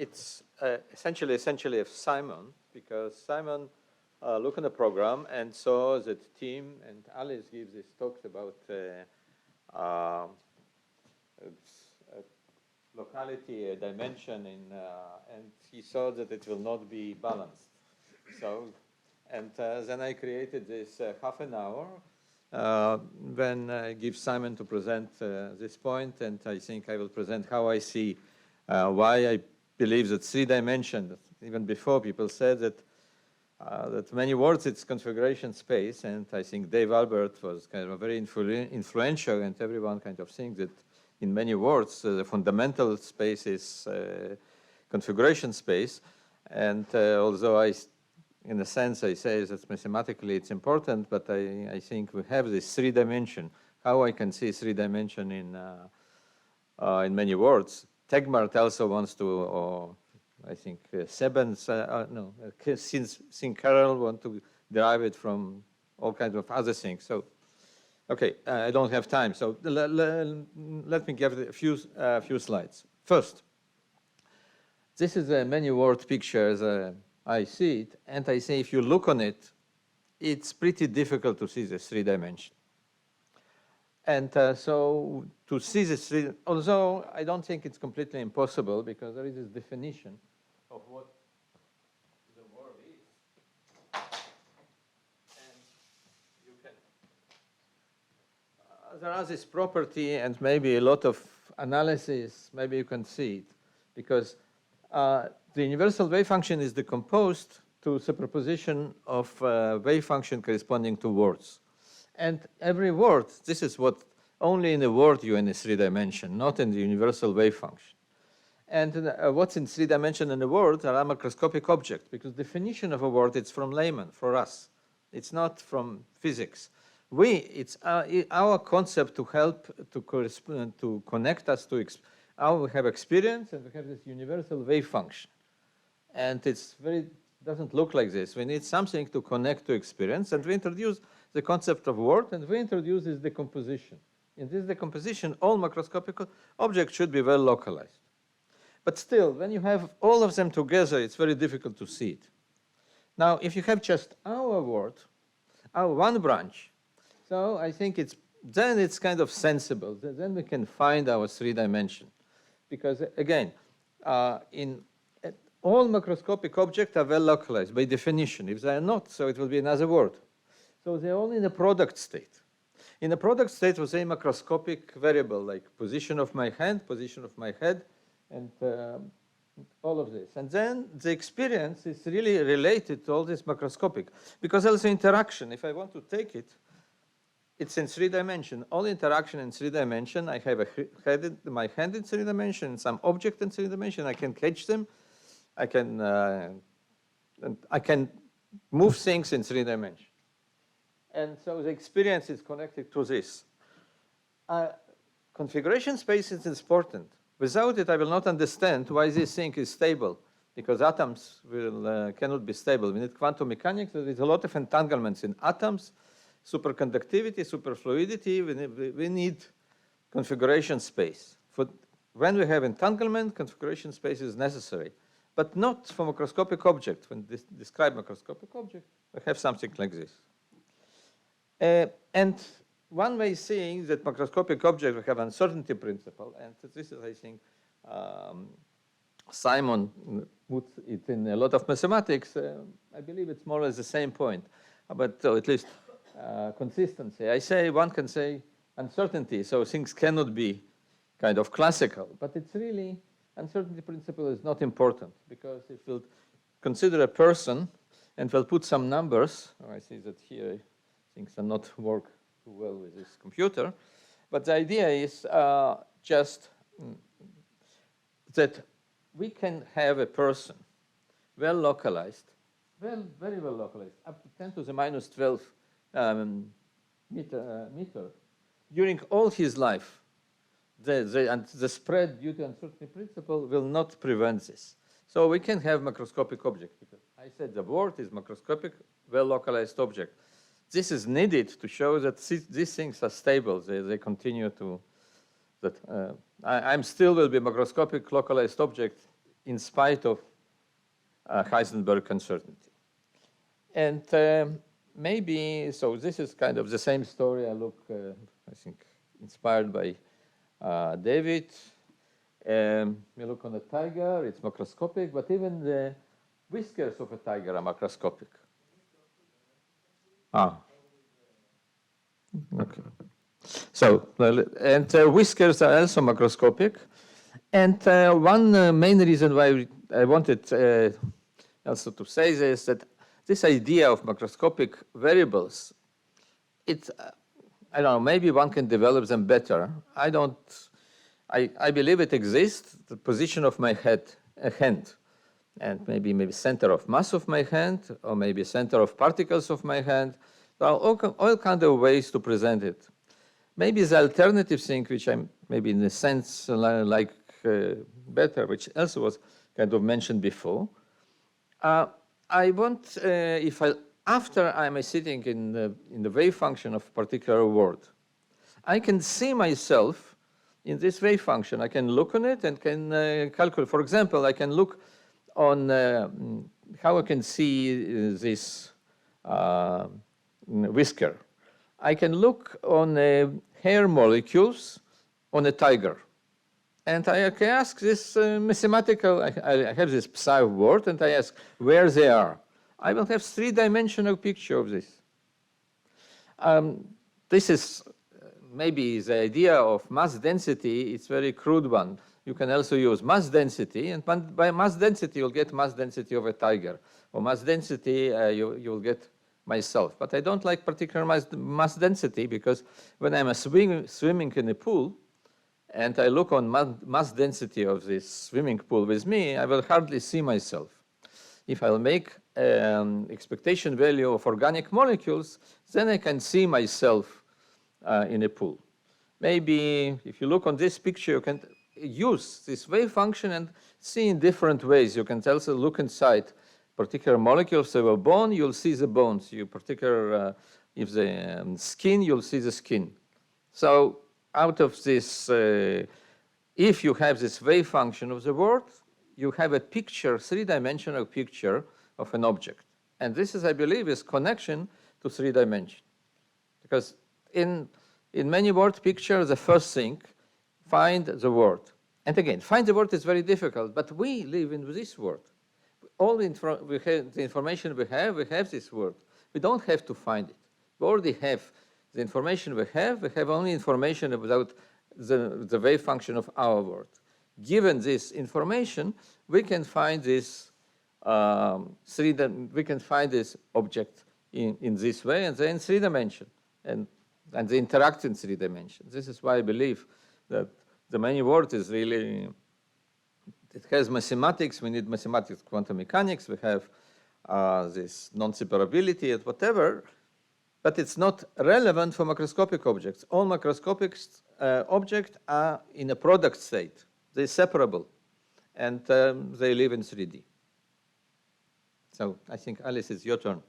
it's essentially of Simon, because Simon looked at the program and saw that team, and Alice gives these talks about locality, a dimension, and he saw that it will not be balanced. So, and then I created this half an hour when I give Simon to present this point, and I think I will present how I see why I believe that 3-dimension, even before people said that that many words it's configuration space, and I think Dave Albert was kind of very influential, and everyone kind of thinks that in many words the fundamental space is configuration space, and although in a sense I say that mathematically it's important, but I think we have this 3-dimension, how I can see 3-dimension in many words. Tegmark also wants to, or I think Sebens, since Carroll want to derive it from all kinds of other things. So, okay, I don't have time. So let me give a few slides. First, this is a many-word picture as I see it, and I say if you look on it, it's pretty difficult to see the 3-dimension. And so to see this, although I don't think it's completely impossible, because there is this definition of what the word is. And you can, there are this property and maybe a lot of analysis, maybe you can see it, because the universal wave function is decomposed to superposition of wave function corresponding to words. And every word, this is what only in a word you in a 3-dimension, not in the universal wave function. And what's in 3-dimension in a word are a macroscopic object, because definition of a word, it's from layman, for us. It's not from physics. It's our concept to help to correspond, to connect us to how we have experience, and we have this universal wave function. And it's doesn't look like this. We need something to connect to experience, and we introduce the concept of word, and we introduce this decomposition. In this decomposition, all macroscopic objects should be well localized. But still, when you have all of them together, it's very difficult to see it. Now, if you have just our word, our one branch, so I think then it's kind of sensible. Then we can find our 3-dimension. Because again, all macroscopic objects are well localized by definition. If they are not, so it will be another word. So they're only in a product state. In a product state, we say macroscopic variable, like position of my hand, position of my head, and all of this. And then the experience is really related to all this macroscopic, because also interaction, if I want to take it, it's in 3-dimension. All interaction in 3-dimension, I have my hand in 3-dimension, some object in 3-dimension, I can catch them, I can move things in 3-dimension. And so the experience is connected to this. Configuration space is important. Without it, I will not understand why this thing is stable, because atoms cannot be stable. We need quantum mechanics. There is a lot of entanglements in atoms, superconductivity, superfluidity. We need configuration space. When we have entanglement, configuration space is necessary, but not for macroscopic object. When describe macroscopic object, we have something like this. And one way seeing that macroscopic objects have uncertainty principle, and this is, I think, Simon puts it in a lot of mathematics. I believe it's more or less the same point, but at least consistency. One can say uncertainty, so things cannot be kind of classical, but it's really, uncertainty principle is not important, because if we'll consider a person and we'll put some numbers, I see that here things are not work too well with this computer, but the idea is just that we can have a person well localized, very well localized, up to 10 to the minus 12 meter during all his life. The spread due to uncertainty principle will not prevent this. So we can have macroscopic object, because I said the word is macroscopic, well localized object. This is needed to show that these things are stable. They continue to, I'm still will be macroscopic localized object in spite of Heisenberg uncertainty. And maybe, so this is kind of the same story. I look, I think, inspired by David. We look on a tiger, it's macroscopic, but even the whiskers of a tiger are macroscopic. Ah. Okay. So, and whiskers are also macroscopic. And one main reason why I wanted also to say this, that this idea of macroscopic variables, it, I don't know, maybe one can develop them better. I believe it exists, the position of my hand, and maybe center of mass of my hand, or maybe center of particles of my hand. There are all kinds of ways to present it. Maybe the alternative thing, which I'm maybe in a sense like better, which also was kind of mentioned before. I want, after I'm sitting in the wave function of a particular word, I can see myself in this wave function. I can look on it and can calculate. For example, I can look on how I can see this whisker. I can look on hair molecules on a tiger. And I can ask this mathematical, I have this psi word, and I ask where they are. I will have three-dimensional picture of this. This is maybe the idea of mass density. It's a very crude one. You can also use mass density, and by mass density, you'll get mass density of a tiger. Or mass density, you'll get myself. But I don't like particular mass density, because when I'm swimming in a pool, and I look on mass density of this swimming pool with me, I will hardly see myself. If I'll make expectation value of organic molecules, then I can see myself in a pool. Maybe if you look on this picture, you can use this wave function and see in different ways. You can also look inside particular molecules of a bone, you'll see the bones. If the skin, you'll see the skin. So out of this, if you have this wave function of the world, you have a picture, three-dimensional picture of an object. And this is, I believe, is connection to three dimension. Because in many word pictures, the first thing, find the word. And again, find the word is very difficult, but we live in this word. All the information we have this word. We don't have to find it. We already have the information we have only information about the wave function of our word. Given this information, we can find this object in this way, and then in three dimension, and they interact in three dimensions. This is why I believe that the many word is really, it has mathematics. We need mathematics, quantum mechanics. We have this non-separability and whatever. But it's not relevant for macroscopic objects. All macroscopic objects are in a product state. They're separable, and they live in 3D. So I think, Alice, it's your turn.